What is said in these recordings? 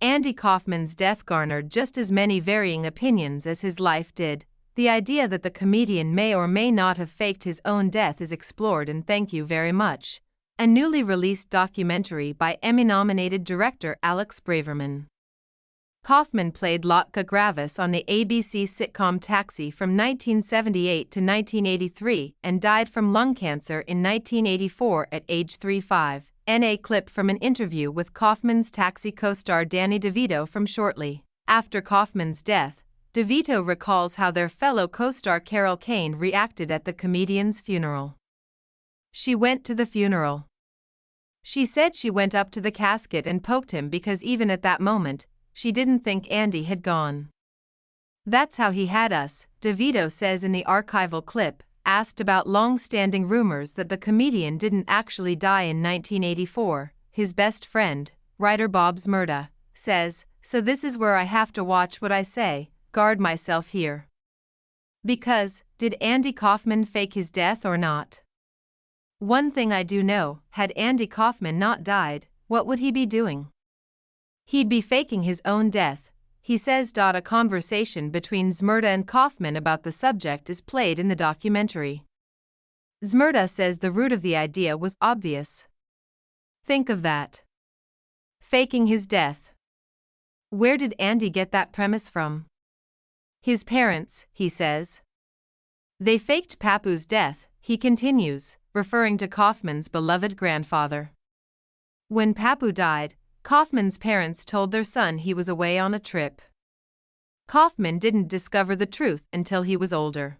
Andy Kaufman's death garnered just as many varying opinions as his life did. The idea that the comedian may or may not have faked his own death is explored in Thank You Very Much, a newly released documentary by Emmy-nominated director Alex Braverman. Kaufman played Lotka Gravis on the ABC sitcom Taxi from 1978 to 1983 and died from lung cancer in 1984 at age 35. A clip from an interview with Kaufman's Taxi co-star Danny DeVito from shortly after Kaufman's death. DeVito recalls how their fellow co-star Carol Kane reacted at the comedian's funeral. She went to the funeral. She said she went up to the casket and poked him because even at that moment, she didn't think Andy had gone. That's how he had us, DeVito says in the archival clip. Asked about long-standing rumors that the comedian didn't actually die in 1984, his best friend, writer Bob Zmurda, says, "So this is where I have to watch what I say, guard myself here. Because, did Andy Kaufman fake his death or not? One thing I do know, had Andy Kaufman not died, what would he be doing? He'd be faking his own death," he says. A conversation between Zmurda and Kaufman about the subject is played in the documentary. Zmurda says the root of the idea was obvious. Think of that. Faking his death. Where did Andy get that premise from? His parents, he says. They faked Papu's death, he continues, referring to Kaufman's beloved grandfather. When Papu died, Kaufman's parents told their son he was away on a trip. Kaufman didn't discover the truth until he was older.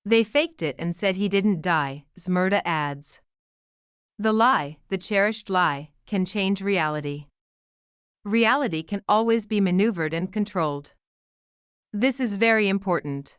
They faked it and said he didn't die, Zmurda adds. The lie, the cherished lie, can change reality. Reality can always be maneuvered and controlled. This is very important.